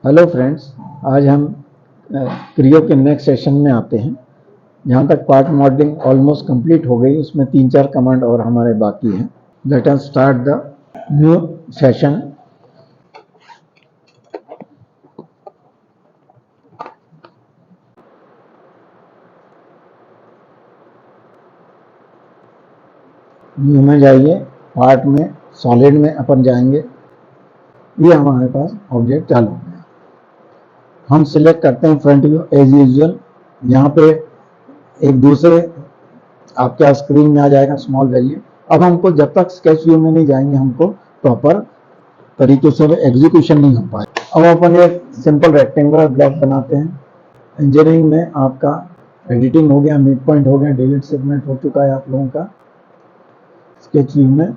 Hello friends, आज हम Creo के नेक्स्ट सेशन में आते हैं। जहाँ तक पार्ट मॉडलिंग ऑलमोस्ट कंप्लीट हो गई, उसमें 3-4 कमांड और हमारे बाकी हैं। Let us start the new session. New में जाइए, पार्ट में सॉलिड में अपन जाएंगे। ये हमारे पास ऑब्जेक्ट चालू हो गया। हम सिलेक्ट करते हैं फ्रंट व्यू एज यूजुअल। यहाँ पे एक दूसरे आपके स्क्रीन में आ जाएगा स्मॉल वैल्यू। अब हमको जब तक स्केच व्यू में नहीं जाएंगे, हमको प्रॉपर तरीके से एग्जीक्यूशन नहीं हो पाए। अब अपन एक सिंपल रेक्टेंगुलर ब्लॉक बनाते हैं। इंजीनियरिंग में आपका एडिटिंग हो गया, मिड पॉइंट हो गया, डिलीट सेगमेंट हो चुका है आप लोगों का। स्केच व्यू में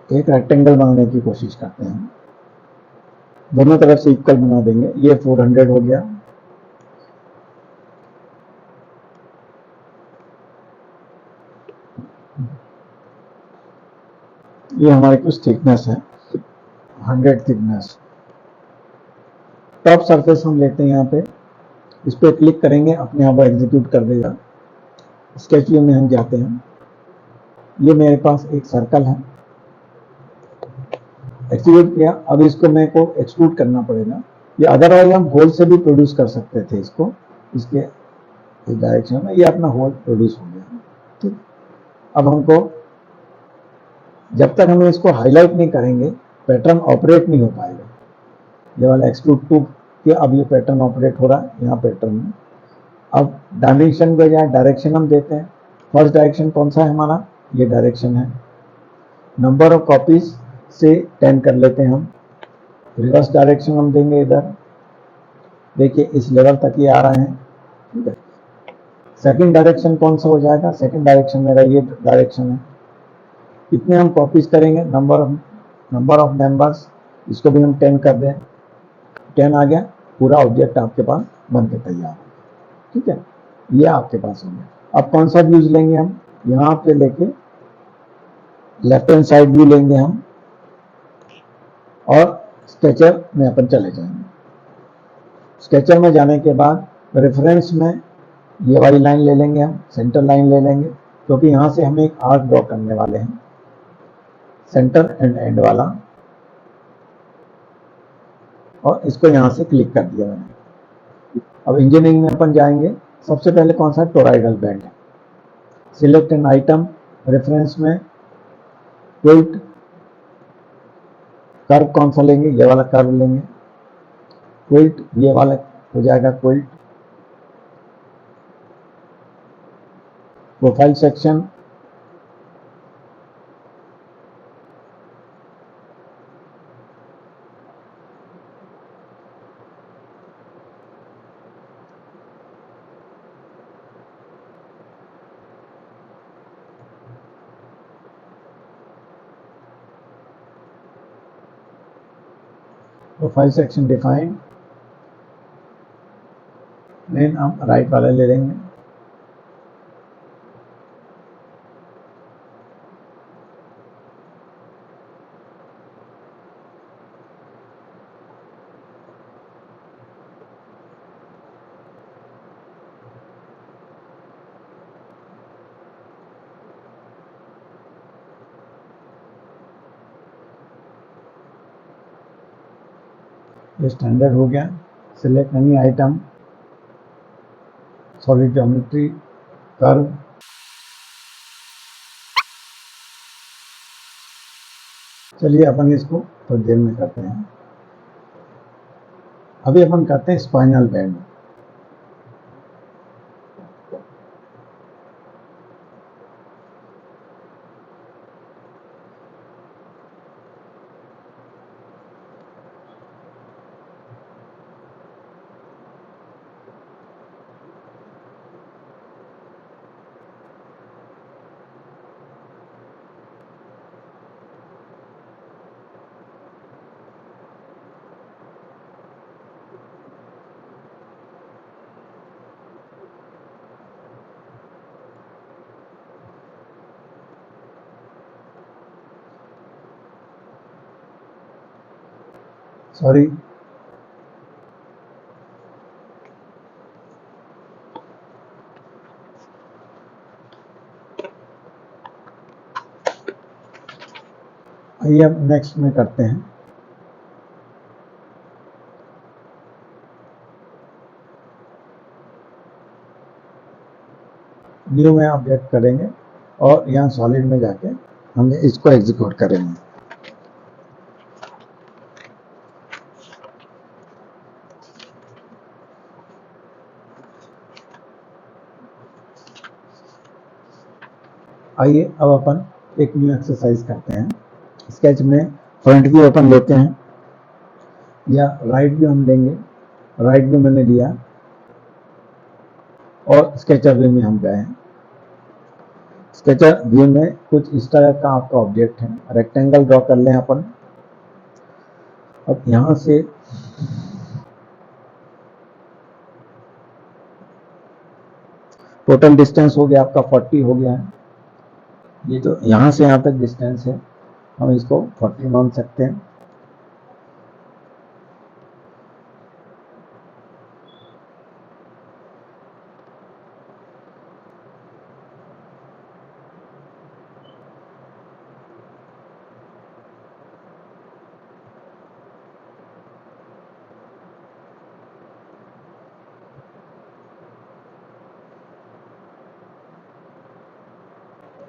एक रेक्टेंगल बनाने की कोशिश करते हैं। दोनों तरफ से इक्वल बना देंगे। ये 400 हो गया। ये हमारी कुछ थिकनेस है, 100 थिकनेस। टॉप सरफेस हम लेते हैं। यहाँ पे इस पर क्लिक करेंगे, अपने आप एग्जीक्यूट कर देगा। स्केच व्यू में हम जाते हैं। ये मेरे पास एक सर्कल है, एक्सट्रूड किया। अब इसको मेरे को एक्सट्रूड करना पड़ेगा। ये अदरवाइज हम होल से भी प्रोड्यूस कर सकते थे इसको, इसके इस डायरेक्शन में। ये अपना होल प्रोड्यूस हो गया। ठीक, अब हमको जब तक हम इसको हाईलाइट नहीं करेंगे, पैटर्न ऑपरेट नहीं हो पाएगा। ये वाला एक्सट्रूड टू किया, अब ये पैटर्न ऑपरेट हो रहा है यहाँ पैटर्न में। अब डायमेंशन के बजाय डायरेक्शन हम देते हैं। फर्स्ट डायरेक्शन कौन सा है हमारा? ये डायरेक्शन है। नंबर ऑफ कॉपीज से 10 कर लेते हैं हम। रिवर्स डायरेक्शन हम देंगे इधर। देखिए इस लेवल तक ये आ रहे हैं। ठीक है। सेकंड डायरेक्शन कौन सा हो जाएगा? सेकंड डायरेक्शन मेरा ये डायरेक्शन है। कितने हम कॉपीज करेंगे? नंबर ऑफ मेंबर्स, इसको भी हम 10 कर दें। 10 आ गया, पूरा ऑब्जेक्ट आपके पास बन के तैयार है। ठीक है, ये आपके पास हो गया। अब कौन सा व्यूज लेंगे हम? यहाँ पे लेके लेफ्ट हैंड साइड व्यू लेंगे हम, और स्केचर में अपन चले जाएंगे। स्केचर में जाने के बाद रेफरेंस में ये वाली लाइन ले लेंगे हम, सेंटर लाइन ले लेंगे, क्योंकि यहाँ से हम एक आर्क ड्रॉ करने वाले हैं, सेंटर एंड एंड वाला। और इसको यहाँ से क्लिक कर दिया मैंने। अब इंजीनियरिंग में अपन जाएंगे। सबसे पहले कौन सा? टोराइडल बैंड है। सिलेक्ट एन आइटम, रेफरेंस में क्विल्ट। कर्व कौन सा लेंगे? ये वाला कर्व लेंगे। क्विल्ट, ये वाला हो जाएगा quilt. Profile section, profile section define. Then हम राइट वाला ले लेंगे। ये स्टैंडर्ड हो गया। Select any item, solid geometry, curve. चलिए अपन इसको थोड़ी देर में करते हैं। अभी अपन करते हैं स्पाइनल बैंड। सॉरी, आइए अब नेक्स्ट में करते हैं। न्यू में अपडेट करेंगे और यहाँ सॉलिड में जाके हम इसको एग्जीक्यूट करेंगे। आइए अब अपन एक न्यू एक्सरसाइज करते हैं। स्केच में फ्रंट व्यू अपन लेते हैं या राइट व्यू हम लेंगे। राइट व्यू मैंने लिया और स्केचर व्यू में हम गए हैं। स्केचर व्यू में कुछ इस तरह का आपका ऑब्जेक्ट है। रेक्टेंगल ड्रॉ कर लें अपन। अब यहां से टोटल डिस्टेंस हो गया आपका 40 हो गया है। ये तो यहां से यहां तक डिस्टेंस है, हम इसको 40 मान सकते हैं।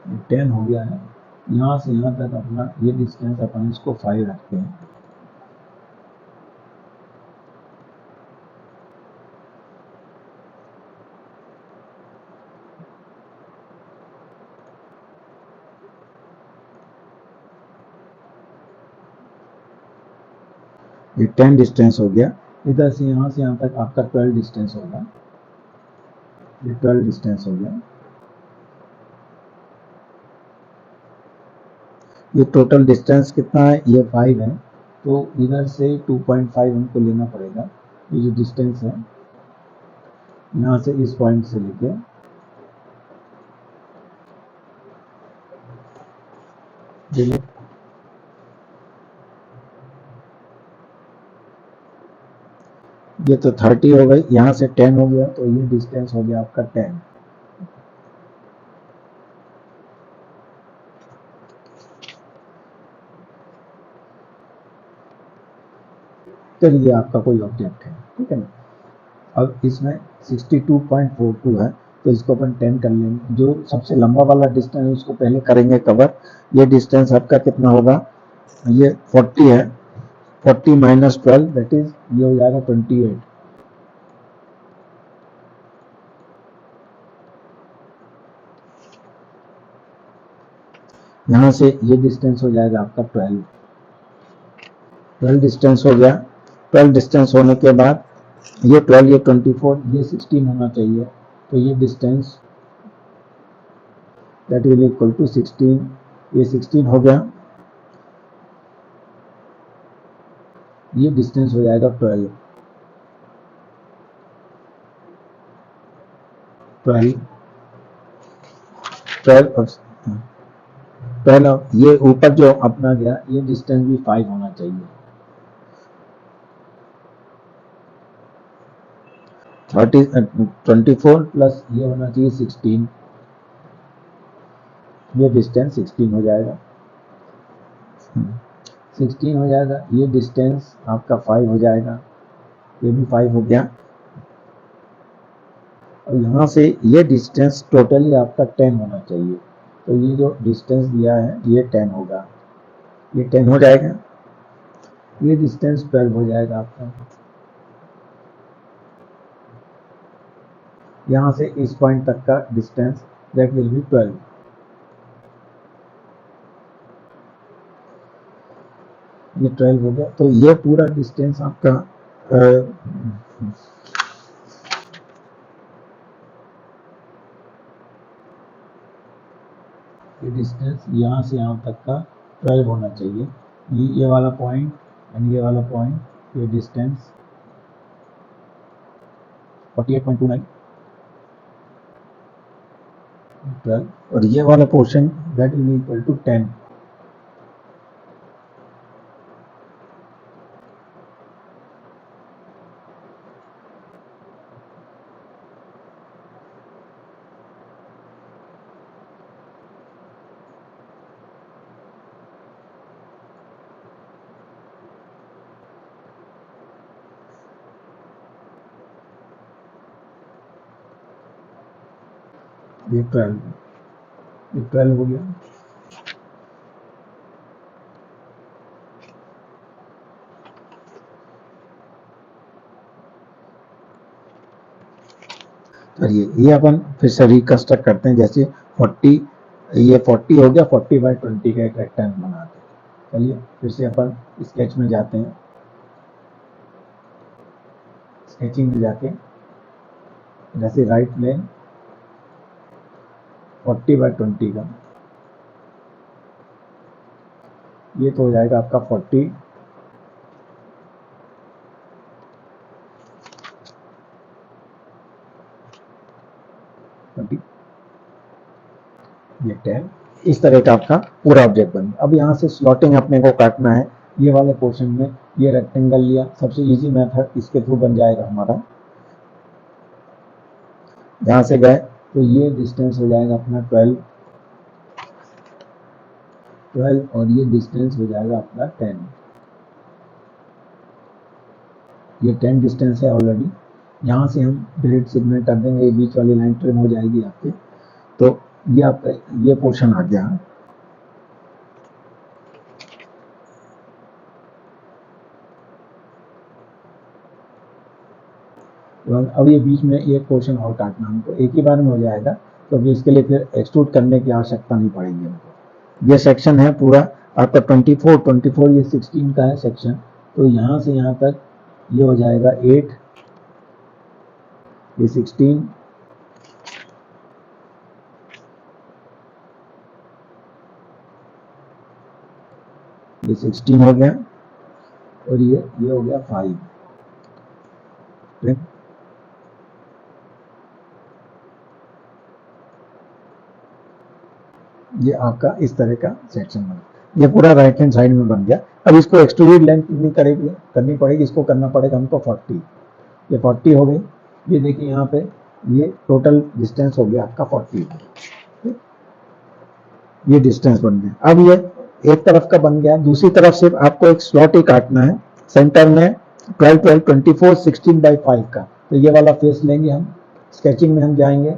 ये 10 हो गया है। यहाँ से यहाँ तक अपना ये डिस्टेंस अपन इसको 5 रखते हैं। ये 10 डिस्टेंस हो गया। इधर से यहाँ तक आपका 12 डिस्टेंस होगा। ये 12 डिस्टेंस हो गया। ये टोटल डिस्टेंस कितना है? ये 5 है। तो इधर से 2.5 हमको लेना पड़ेगा। ये जो डिस्टेंस है यहाँ से इस पॉइंट से लेके ये तो 30 हो गई। यहाँ से 10 हो गया, तो ये डिस्टेंस हो गया आपका 10। चलिए आपका कोई ऑब्जेक्ट है, ठीक है ना। अब इसमें 62.42 है, तो इसको अपन 10 कर लेंगे। जो सबसे लंबा वाला डिस्टेंस है उसको पहले करेंगे कवर। ये डिस्टेंस आपका कितना होगा? ये 40 है। 40 माइनस 12 दैट इज ये हो जाएगा 28। यहाँ से ये डिस्टेंस हो जाएगा आपका 12। 12 डिस्टेंस हो गया। 12 डिस्टेंस होने के बाद ये 12, ये 24, ये 16 होना चाहिए। तो ये distance that will equal to 16। ये 16 हो गया। ये डिस्टेंस हो जाएगा 12। 12 ये ऊपर जो अपना गया ये डिस्टेंस भी 5 होना चाहिए। 24 प्लस ये होना चाहिए 16। ये डिस्टेंस 16 हो जाएगा। 16 हो जाएगा। ये डिस्टेंस आपका 5 हो जाएगा। ये भी 5 हो गया। और यहाँ से ये डिस्टेंस टोटली आपका 10 होना चाहिए। तो ये जो डिस्टेंस दिया है ये 10 होगा। ये 10 हो जाएगा। ये डिस्टेंस 12 हो जाएगा आपका। यहाँ से इस पॉइंट तक का डिस्टेंस दैट विल बी 12। ये 12 हो गया। तो ये पूरा डिस्टेंस आपका ये डिस्टेंस यहाँ से यहाँ तक का 12 होना चाहिए। ये वाला पॉइंट एंड ये वाला पॉइंट, ये डिस्टेंस 48.29 12, और ये वाला portion that will equal to 10। ये 12, ये 12 हो गया। चलिए ये अपन फिर से रिकंस्ट्रक्ट करते हैं। जैसे 40, ये 40 हो गया, 40/20 का एक रेक्टेंगल बनाते हैं। चलिए फिर से अपन स्केच में जाते हैं। स्केचिंग में जाके जैसे राइट प्लेन 40/20 का, ये तो हो जाएगा आपका 40, ये 10। इस तरह का आपका पूरा ऑब्जेक्ट बन गया। अब यहाँ से स्लॉटिंग अपने को काटना है। ये वाले पोर्शन में ये रेक्टेंगल लिया, सबसे इजी मेथड इसके थ्रू बन जाएगा हमारा। यहाँ से गए तो ये डिस्टेंस हो जाएगा अपना 12 और ये डिस्टेंस हो जाएगा अपना 10। ये 10 डिस्टेंस है ऑलरेडी। यहाँ से हम डिलीट सिग्नल कर देंगे, ये बीच वाली लाइन ट्रिम हो जाएगी आपकी। तो ये आपका ये पोर्शन आ गया। अब ये बीच में एक पोर्शन और काटना हमको, एक ही बार में हो जाएगा, क्योंकि इसके लिए फिर एक्सट्रूड करने की आवश्यकता नहीं पड़ेगी हमको। ये सेक्शन है पूरा आपका 24 ये 16 का है सेक्शन। तो यहाँ से यहाँ तक ये हो जाएगा 8, ये 16, ये 16 हो गया, और ये हो गया 5। ये आपका इस तरह का सेक्शन बना, ये पूरा राइट हैंड साइड में बन गया। अब इसको एक्सट्रूडेड लेंथ कितनी करनी पड़ेगी, इसको करना पड़ेगा हमको 40। ये 40 हो गई। ये देखिए यहाँ पे ये टोटल डिस्टेंस हो गया आपका 40। ये डिस्टेंस बन गया। अब ये एक तरफ का बन गया, दूसरी तरफ से आपको एक स्लॉट ही काटना है सेंटर में 12, 12, 24, 16/5 का। तो ये वाला फेस लेंगे हम। स्केचिंग में हम जाएंगे,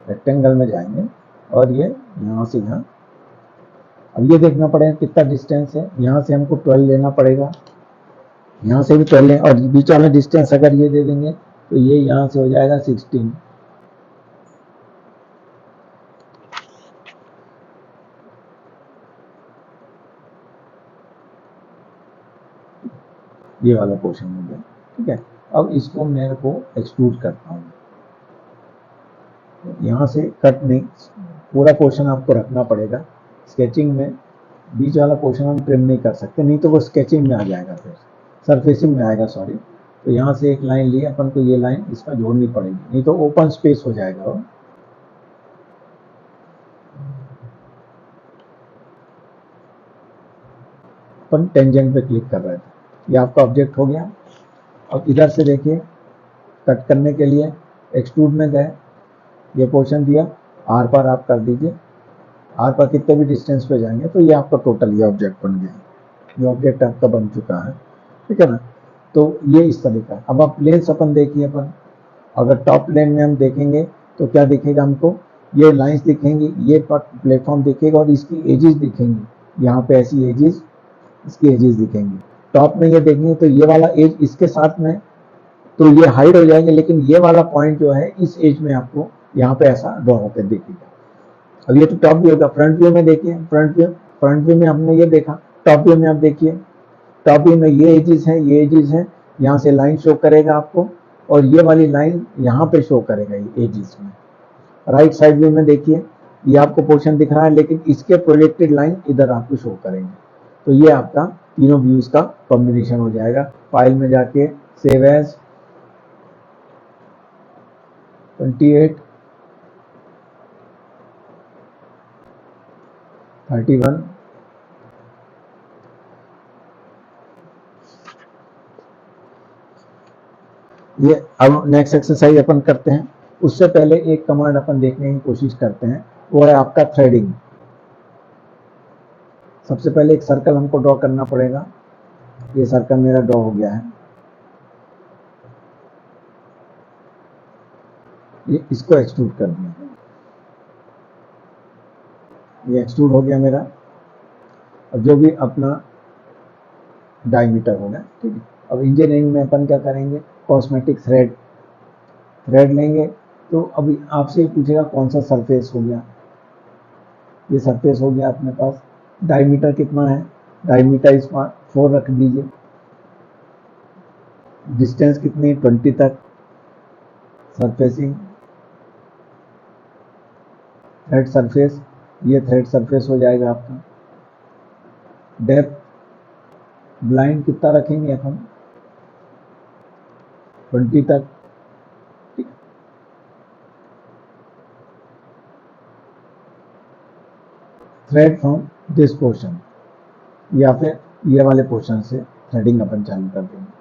रेक्टेंगल में जाएंगे, और ये यहाँ से यहाँ। अब ये देखना पड़ेगा कितना डिस्टेंस है। यहाँ से हमको 12 लेना पड़ेगा, यहाँ से भी 12 लें, और बीच वाला डिस्टेंस अगर ये दे देंगे तो ये यहाँ से हो जाएगा 16। ये वाला पोर्शन हो गया, ठीक है। अब इसको मेरे को एक्सट्रूड करता हूँ। यहाँ से कट नहीं, पूरा पोर्शन आपको रखना पड़ेगा। स्केचिंग में बीच वाला पोर्शन हम ट्रिम नहीं कर सकते, नहीं तो वो स्केचिंग में आ जाएगा, फिर सरफेसिंग में आएगा, सॉरी। तो यहाँ से एक लाइन ली अपन को, ये लाइन इसमें जोड़नी पड़ेगी, नहीं तो ओपन स्पेस हो जाएगा वो। अपन टेंजेंट पे क्लिक कर रहे थे, ये आपका ऑब्जेक्ट हो गया। अब इधर से देखिए, कट करने के लिए एक्सट्रूड में गए, ये पोर्शन दिया, आर पार आप कर दीजिए। आर पार कितने भी डिस्टेंस पे जाएंगे तो ये आपका टोटल ये ऑब्जेक्ट बन गया। ये ऑब्जेक्ट आपका बन चुका है, ठीक है ना। तो ये इस तरह का। अब आप प्लेन्स अपन देखिए, अपन अगर टॉप प्लेन में हम देखेंगे तो क्या दिखेगा हमको, ये लाइंस दिखेंगी, ये प्लेटफॉर्म दिखेगा, और इसकी एजेस दिखेंगी। यहाँ पे ऐसी एजेस, इसकी एजेस दिखेंगी। टॉप में ये देखेंगे तो ये वाला एज इसके साथ में, तो ये हाइड हो जाएंगे, लेकिन ये वाला पॉइंट जो है इस एज में आपको यहाँ पे ऐसा ड्रॉ होकर दिखेगा। अब ये तो टॉप व्यू होगा। फ्रंट व्यू में देखिए, फ्रंट व्यू में हमने ये देखा। टॉप व्यू में आप देखिए, टॉप व्यू में ये एजेस हैं, ये एजेस हैं, यहाँ से लाइन शो करेगा आपको, और ये वाली लाइन यहाँ पे शो करेगा ये एजेस में। राइट साइड व्यू में देखिए, ये आपको पोर्शन दिख रहा है, लेकिन इसके प्रोजेक्टेड लाइन इधर आपको शो करेंगे। तो ये आपका तीनों व्यूज का कॉम्बिनेशन हो जाएगा। फाइल में जाके सेव एज 28, 31, ये अब नेक्स्ट एक्सरसाइज अपन करते हैं। उससे पहले एक कमांड अपन देखने की कोशिश करते हैं, वो है आपका थ्रेडिंग। सबसे पहले एक सर्कल हमको ड्रॉ करना पड़ेगा। ये सर्कल मेरा ड्रॉ हो गया है। ये इसको एक्सट्रूड कर दिया, ये एक्सट्रूड हो गया मेरा। अब जो भी अपना डायमीटर होगा, ठीक है। अब इंजीनियरिंग में अपन क्या करेंगे, कॉस्मेटिक थ्रेड लेंगे। तो अभी आपसे पूछेगा कौन सा सरफेस हो गया, ये सरफेस हो गया अपने पास। डायमीटर कितना है, डायमीटर इस 4 रख दीजिए। डिस्टेंस कितनी, 20 तक। सरफेसिंग थ्रेड सरफेस, ये थ्रेड सरफेस हो जाएगा आपका। डेप्थ ब्लाइंड कितना रखेंगे अपन, 20 तक, ठीक। थ्रेड फ्रॉम दिस पोर्शन, या फिर ये वाले पोर्शन से थ्रेडिंग अपन चालू कर देंगे।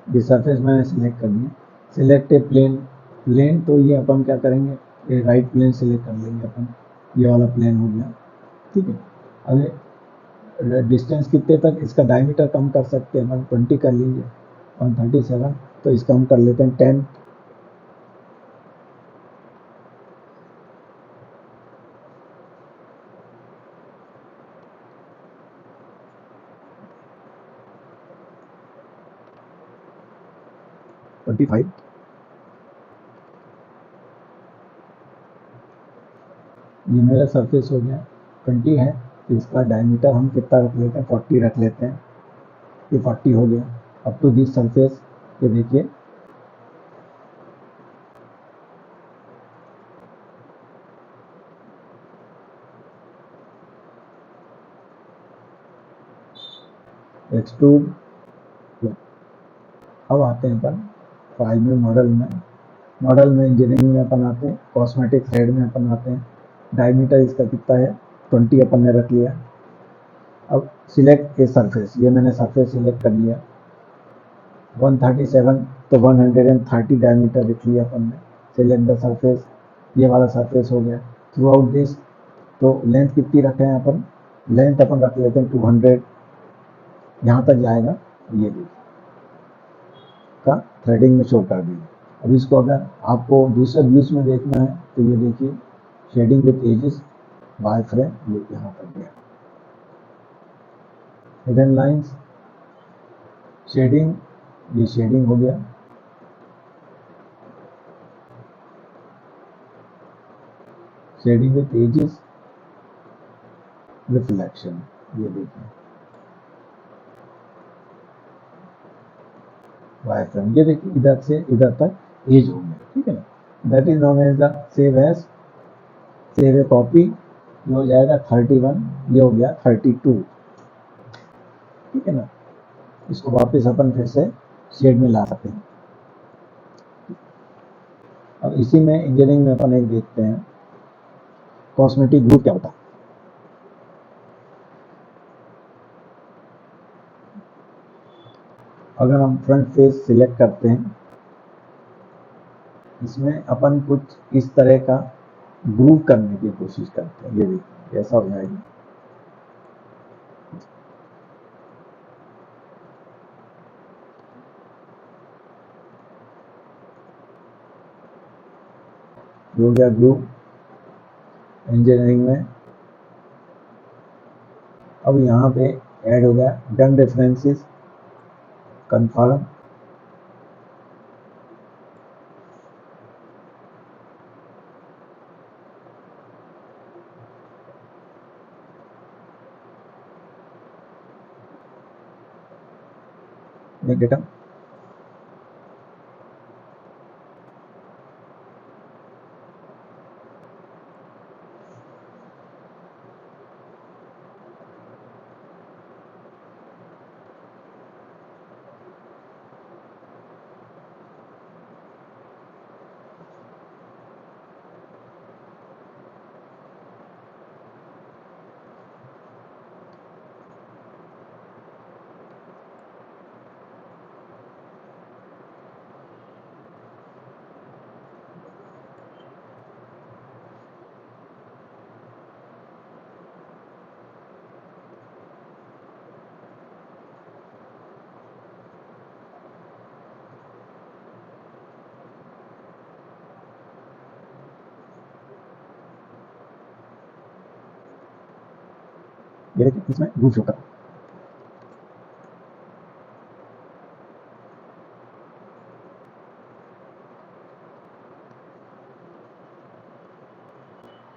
ये सरफेस मैंने सिलेक्ट कर दिया। सिलेक्ट ए प्लेन, प्लेन तो ये अपन क्या करेंगे, ये राइट प्लेन सिलेक्ट कर लेंगे अपन, ये वाला प्लेन हो गया, ठीक है। अभी डिस्टेंस कितने तक, इसका डायमीटर कम कर सकते हैं, 120 कर लीजिए, 137, तो इसका हम कर लेते हैं 10। (25) ये मेरा सरफेस हो गया, 20 है, तो इसका डायमीटर हम कितना रख लेते हैं, 40 रख लेते हैं, ये 40 हो गया। अब टू दिस सरफेस, ये देखिए एक्सट्रूड। अब आते हैं अपन फाइल में, मॉडल में इंजीनियरिंग में अपन आते हैं, कॉस्मेटिक थ्रेड में अपन आते हैं। डायमीटर इसका कितना है, 20 अपन ने रख लिया। अब सिलेक्ट ए सरफेस, ये मैंने सरफेस सिलेक्ट कर लिया, 137, तो 130 डायमीटर लिख लिया अपन ने। सिलेक्ट द सरफेस, ये वाला सरफेस हो गया। थ्रू आउट दिस, तो लेंथ कितनी रखे हैं अपन, लेंथ अपन रख लेते हैं 200, यहाँ तक जाएगा, ये देखिए का थ्रेडिंग में शो कर दीजिए। अब इसको अगर आपको दूसरे व्यूज में देखना है, तो ये देखिए shading with edges, Y frame, ये यहाँ तक गया। हिडन लाइंस, शेडिंग, ये शेडिंग हो गया। शेडिंग विथ एजेस, रिफ्लेक्शन, ये देखिए वाई फ्रेम, ये देखिए इधर से इधर तक एज हो गया, ठीक है ना। That is non edge the save edge, save a copy, ये हो जाएगा 31, ये हो गया 32, ठीक है ना। इसको वापस अपन फिर से शेड में ला सकते हैं। अब इसी में इंजीनियरिंग में अपन एक देखते हैं, कॉस्मेटिक ग्रुप क्या होता है। अगर हम फ्रंट फेस सिलेक्ट करते हैं, इसमें अपन कुछ इस तरह का ग्रुप करने की कोशिश करते हैं, ये देखिए ऐसा हो जाएगा। हो गया ग्रुप इंजीनियरिंग में। अब यहाँ पे ऐड हो गया डन रेफरेंसेस, कंफर्म, डेटा। ये देखिए इसमें ग्रूव शो कर,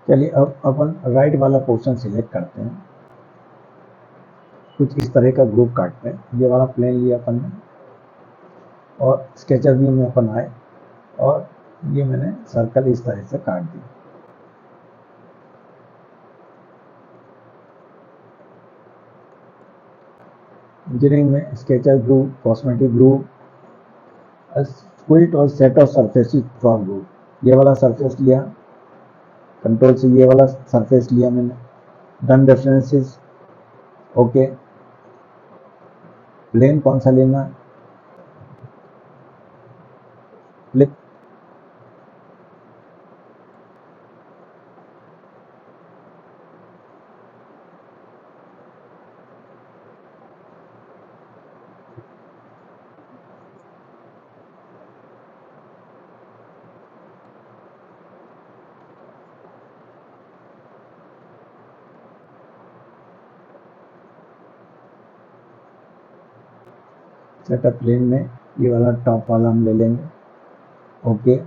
चलिए अब अपन राइट वाला पोर्शन सिलेक्ट करते हैं, कुछ इस तरह का ग्रुप काटते हैं। ये वाला प्लेन लिया अपन ने और स्केचर व्यू में अपन आए और ये मैंने सर्कल इस तरह से काट दी। इंजीनियरिंग में स्केचर ग्रुप, कॉस्मेटिक ग्रुप, स्क्विट और set of surfaces from group, ये वाला सरफेस लिया, कंट्रोल से ये वाला सरफेस लिया मैंने, डन रेफरेंसेस, ओके। प्लेन कौन सा लेना, क्लिक, सेटअप प्लेन में ये वाला टॉप वाला हम ले लेंगे, ओके।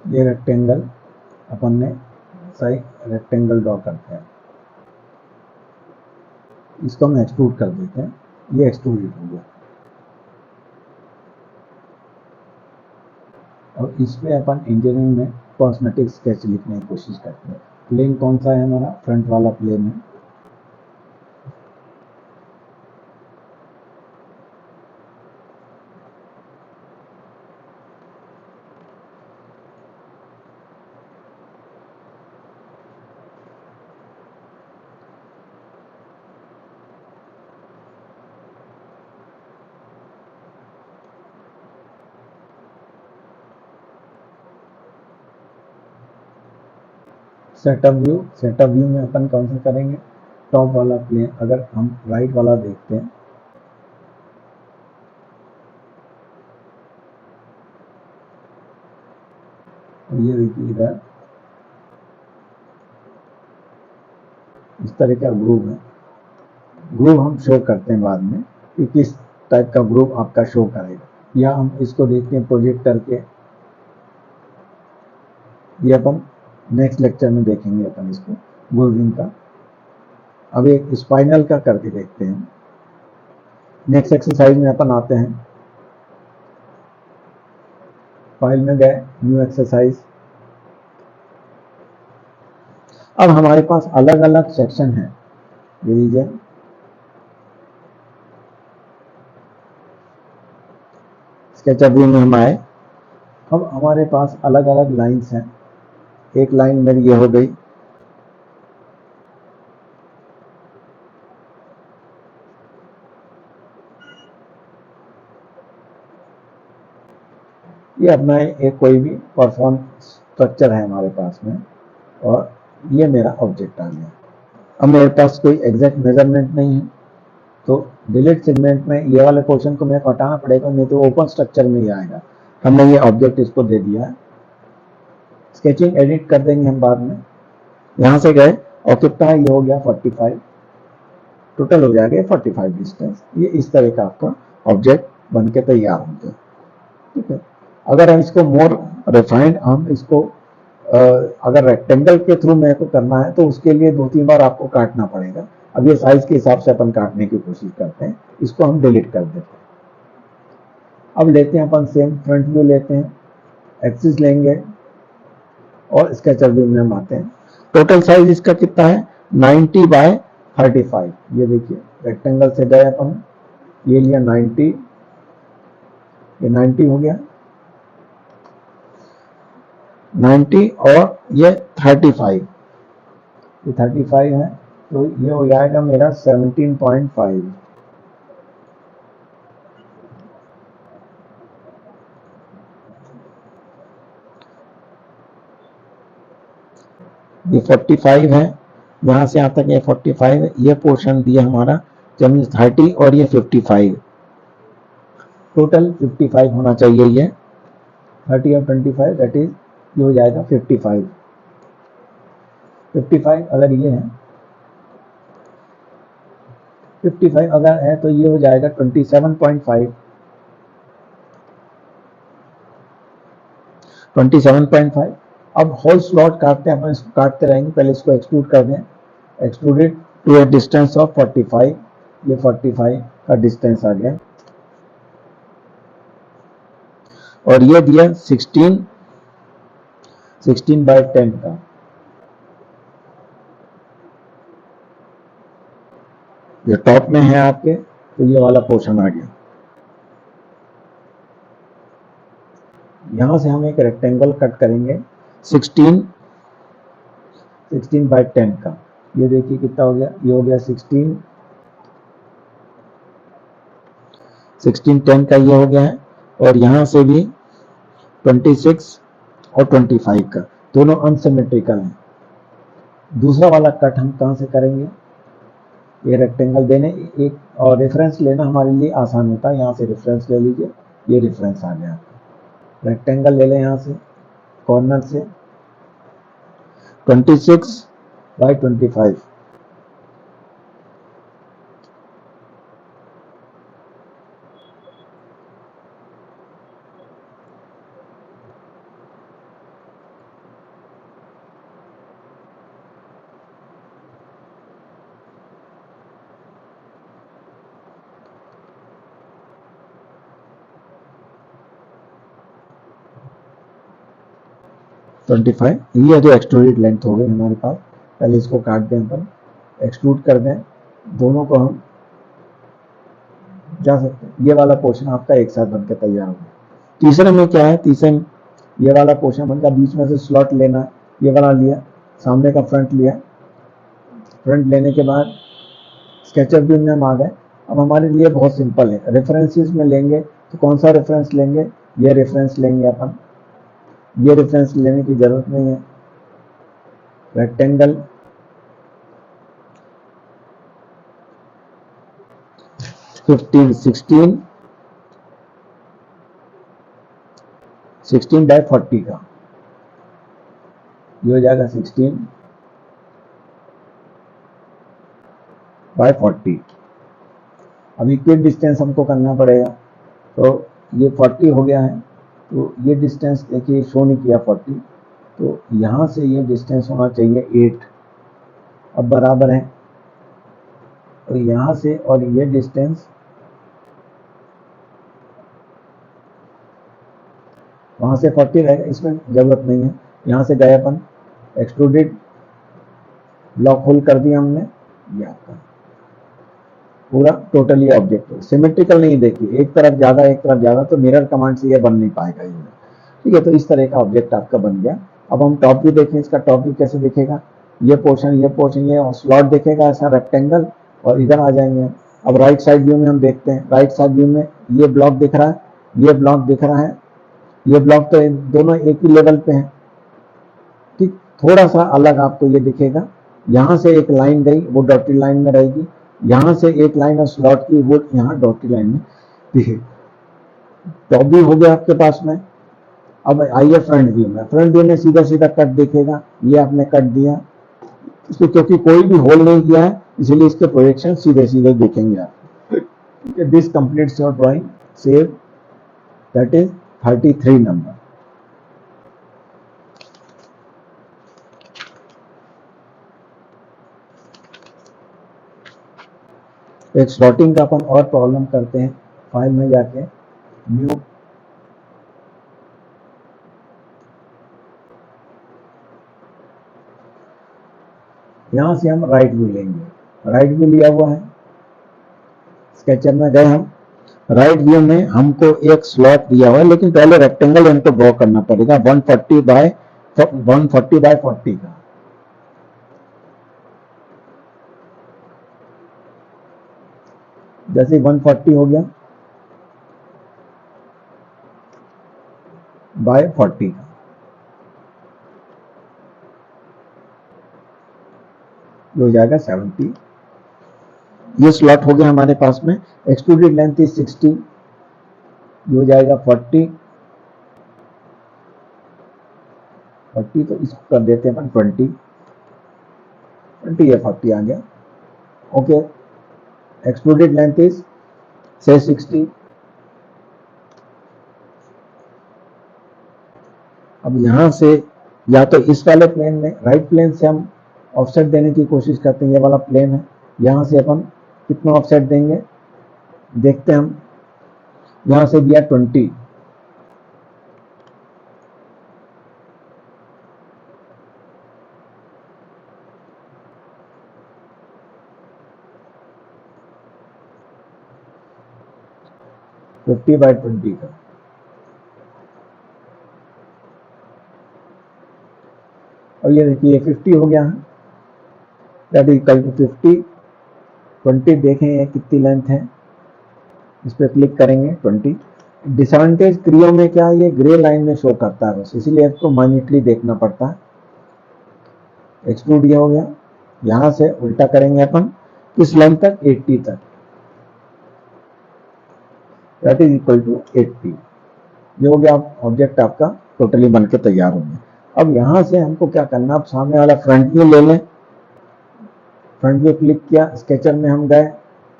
ये रेक्टेंगल अपन ने सही रेक्टेंगल ड्रॉ करते हैं, इसको हम एक्सट्रूड कर देते हैं, ये एक्सट्रूड हो गया। और इसमें अपन इंजीनियरिंग में कॉस्मेटिक स्केच लिखने की कोशिश करते हैं। प्लेन कौन सा है हमारा, फ्रंट वाला प्लेन है, सेटअप व्यू में अपन कौन सा करेंगे, टॉप वाला प्लेन। अगर हम राइट वाला देखते हैं, ये देखिए इधर इस तरह का ग्रुप है, ग्रुप हम शो करते हैं बाद में कि किस टाइप का ग्रुप आपका शो करेगा, या हम इसको देखते हैं प्रोजेक्ट करके, ये अपन नेक्स्ट लेक्चर में देखेंगे अपन इसको ग्रुपिंग का। अब एक स्पाइनल का करके देखते हैं। नेक्स्ट एक्सरसाइज में अपन आते हैं, फाइल में गए, न्यू एक्सरसाइज। अब हमारे पास अलग अलग सेक्शन है, ये लीजिए, स्केचअप व्यू में हम आए। अब हमारे पास अलग अलग लाइंस हैं, एक लाइन मेरी ये हो गई, ये अपना एक कोई भी परफॉर्म स्ट्रक्चर है हमारे पास में, और ये मेरा ऑब्जेक्ट आ गया। अब मेरे पास कोई एग्जैक्ट मेजरमेंट नहीं है, तो डिलीट सेगमेंट में ये वाले पोर्शन को मेरे को हटाना पड़ेगा, नहीं तो ओपन स्ट्रक्चर में ही आएगा। हमने ये ऑब्जेक्ट इसको दे दिया है, स्केचिंग एडिट कर देंगे हम बाद में। यहां से गए और कितना ये हो गया 45, टोटल हो जाएगा 45 डिस्टेंस। ये इस तरह का आपका ऑब्जेक्ट बन के तैयार हो गया, ठीक है। अगर हम इसको मोर रिफाइंड, हम इसको अगर रेक्टेंगल के थ्रू मेरे को करना है तो उसके लिए 2-3 बार आपको काटना पड़ेगा। अब ये साइज के हिसाब से अपन काटने की कोशिश करते हैं, इसको हम डिलीट कर देते हैं। अब लेते हैं अपन सेम फ्रंट व्यू लेते हैं, एक्सिस लेंगे और स्केचर व्यू में हम आते हैं। टोटल साइज इसका कितना है 90 बाय 35, ये देखिए रेक्टेंगल से गए अपन, ये लिया 90, ये 90 हो गया 90, और ये 35, ये 35 है, तो ये हो जाएगा मेरा 17.5। ये 45 है, यहाँ से यहाँ तक ये 45 है, ये पोर्शन दिया हमारा जब 30 और ये 55, टोटल 55 होना चाहिए। ये 30 और 25 दैट इज ये हो जाएगा 55। 55 अगर ये है, 55 अगर है तो ये हो जाएगा 27.5। 27.5। अब होल स्लॉट काटते हैं अपन, इसको काटते रहेंगे, पहले इसको एक्सक्लूड कर दें। Excluded to a distance of 45, ये 45 का डिस्टेंस आ गया, और ये दिया 16/10 का। ये टॉप में है आपके, तो ये वाला पोर्शन आ गया। यहां से हम एक रेक्टेंगल कट करेंगे 16/10 का। ये देखिए कितना हो गया, ये हो गया 16/10 का ये हो गया है, और यहां से भी 26 और 25 का, दोनों अनसिमेट्रिकल हैं। दूसरा वाला कट हम कहां से करेंगे, ये रेक्टेंगल देने एक और रेफरेंस लेना हमारे लिए आसान होता है, यहाँ से रेफरेंस ले लीजिए, ये रेफरेंस आ गया। रेक्टेंगल ले लें यहाँ से कॉर्नर से 26/25, ये जो एक्सट्रूडेड लेंथ हो गई हमारे पास। पहले इसको काट दें अपन, एक्सट्रूड कर दें, दोनों को हम जा सकते हैं। ये वाला पोर्शन आपका एक साथ बनकर तैयार हो गया। तीसरे में क्या है, तीसरे में ये वाला पोर्शन बनकर बीच में से स्लॉट लेना है, ये वाला लिया, सामने का फ्रंट लिया, फ्रंट लेने के बाद स्केचअप व्यू में हम आ गए। अब हमारे लिए बहुत सिंपल है, रेफरेंसेस में लेंगे तो कौन सा रेफरेंस लेंगे, ये रेफरेंस लेंगे अपन, ये रेफरेंस लेने की जरूरत नहीं है। रेक्टेंगल 16/40 का, ये हो जाएगा 16/40। अब इक्वल डिस्टेंस हमको करना पड़ेगा, तो ये 40 हो गया है, तो ये डिस्टेंस देखिए शो नहीं किया 40, तो यहाँ से ये डिस्टेंस होना चाहिए 8। अब बराबर है, और यहाँ से और ये डिस्टेंस वहाँ से 40 रहेगा, इसमें जरूरत नहीं है। यहाँ से गए अपन, एक्सट्रूडेड ब्लॉक होल कर दिया हमने, ये आपका पूरा टोटली ऑब्जेक्ट सिमेट्रिकल नहीं। देखिए एक तरफ ज्यादा तो मिरर कमांड से ये बन नहीं पाएगा ये, ठीक है। तो इस तरह का ऑब्जेक्ट आपका बन गया। अब हम टॉप व्यू देखें, इसका टॉप व्यू कैसे दिखेगा, ये पोर्शन ये स्लॉट दिखेगा ऐसा रेक्टेंगल, और इधर आ जाएंगे। अब राइट साइड व्यू में हम देखते हैं, राइट साइड व्यू में ये ब्लॉक दिख रहा है, ये ब्लॉक दिख रहा है, ये ब्लॉक तो दोनों एक ही लेवल पे हैं, ठीक। थोड़ा सा अलग आपको ये दिखेगा, यहाँ से एक लाइन गई वो डॉटेड लाइन में रहेगी, यहाँ से एक लाइन और स्लॉट की वो यहाँ डॉटेड लाइन में दिखेगी। टॉप व्यू हो गया आपके पास में। अब आइए फ्रंट व्यू में, फ्रंट व्यू में सीधा सीधा कट दिखेगा, ये आपने कट दिया, इसको क्योंकि कोई भी होल नहीं किया है इसलिए इसके प्रोजेक्शन सीधे सीधे दिखेंगे आप। This completes your drawing, save, that is 33 number. एक स्लॉटिंग का अपन और प्रॉब्लम करते हैं, फाइल में जाके न्यू, यहां से हम राइट व्यू लेंगे, राइट व्यू लिया हुआ है, स्केचर में गए हम, राइट व्यू में हमको एक स्लॉट दिया हुआ है, लेकिन पहले रेक्टेंगल हमको ड्रॉ करना पड़ेगा 140 बाय 40 का। जैसे 140 हो गया बाय 40 का, ये हो जाएगा 70। ये स्लॉट हो गया हमारे पास में। एक्सट्रूडेड लेंथ इज 60, ये हो जाएगा 40, तो इसको कर देते हैं 20 या 40 आ गया। ओके, एक्सट्रूडेड लेंथ इज से 60। अब यहां से या तो इस वाले प्लेन में, राइट प्लेन से हम ऑफसेट देने की कोशिश करते हैं, ये वाला प्लेन है, यहां से अपन कितना ऑफसेट देंगे देखते हैं हम। यहां से दिया 20, बाय 20 का, और ये देखिए 50 हो गया है, दैट इज इक्वल टू 50। 20 देखें ये कितनी लेंथ है, इस पर क्लिक करेंगे 20। डिसएडवांटेज क्रियो में क्या है, ये ग्रे लाइन में शो करता है बस, इसीलिए इसको माइन्यूटली देखना पड़ता है। एक्सट्रूड ये हो गया, यहां से उल्टा करेंगे अपन किस लेंथ तक, 80 तक, दैट इज इक्वल टू 80। ये हो गया, ऑब्जेक्ट आपका टोटली बन के तैयार हो गया। अब यहां से हमको क्या करना, अब सामने वाला फ्रंट व्यू ले लें। फ्रंट व्यू क्लिक किया, स्केचर में हम गए,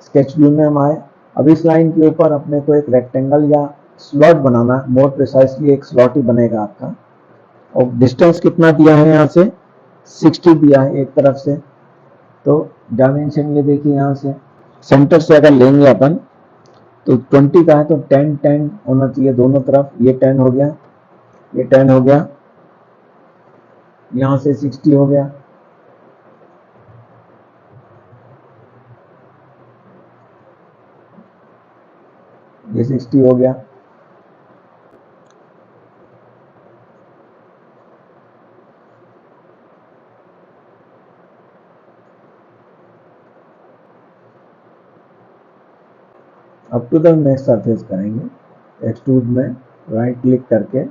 स्केच व्यू में हम आए। अब इस लाइन के ऊपर अपने को एक रेक्टेंगल या स्लॉट बनाना, मोर प्रिसाइसली एक स्लॉट ही बनेगा आपका। और डिस्टेंस कितना दिया है, यहाँ से 60 दिया है एक तरफ से, तो डायमेंशन ये देखिए, यहाँ से सेंटर से अगर लेंगे अपन तो 20 का है, तो 10 होना चाहिए दोनों तरफ। ये 10 हो गया, ये 10 हो गया, यहां से 60 हो गया, ये 60 हो गया। अब टू द नेक्स्ट सरफेस करेंगे, एक्सट्रूड में राइट क्लिक करके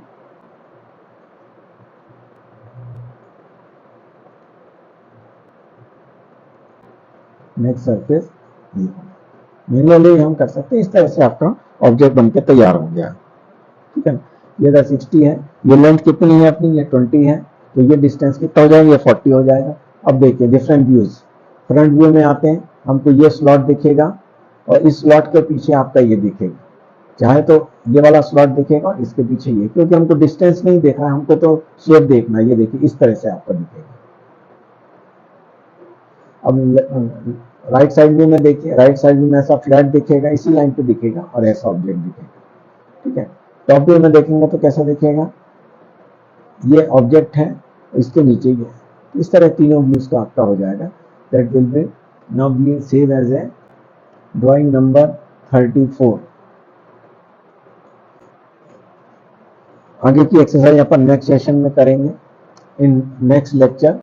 नेक्स्ट सरफेस, मैन्युअली हम कर सकते हैं। इस तरह से आपका ऑब्जेक्ट बनके तैयार हो गया, ठीक है। ये 60 है, ये लेंथ कितनी है अपनी, ये 20 है, तो ये डिस्टेंस कितना हो जाएगा, ये 40 हो जाएगा। अब देखिए डिफरेंट व्यूज, फ्रंट व्यू में आते हैं, हमको ये स्लॉट दिखेगा और इस स्लॉट के पीछे आपका ये दिखेगा, चाहे तो ये वाला स्लॉट दिखेगा और इसके पीछे ये, क्योंकि हमको डिस्टेंस नहीं देखना है, हमको तो शेप देखना है। ये देखिए इस तरह से आपको दिखेगा। अब राइट साइड व्यू में देखिए, राइट साइड व्यू में ऐसा फ्लैट दिखेगा, इसी लाइन पे दिखेगा और ऐसा ऑब्जेक्ट दिखेगा, ठीक है। टॉप व्यू में देखेंगे तो कैसा दिखेगा, ये ऑब्जेक्ट है, इसके नीचे ये, इस तरह तीनों व्यूज का आपका हो जाएगा। That will be now be save as a drawing number 34। आगे की एक्सरसाइज अपन नेक्स्ट सेशन में करेंगे इन नेक्स्ट लेक्चर।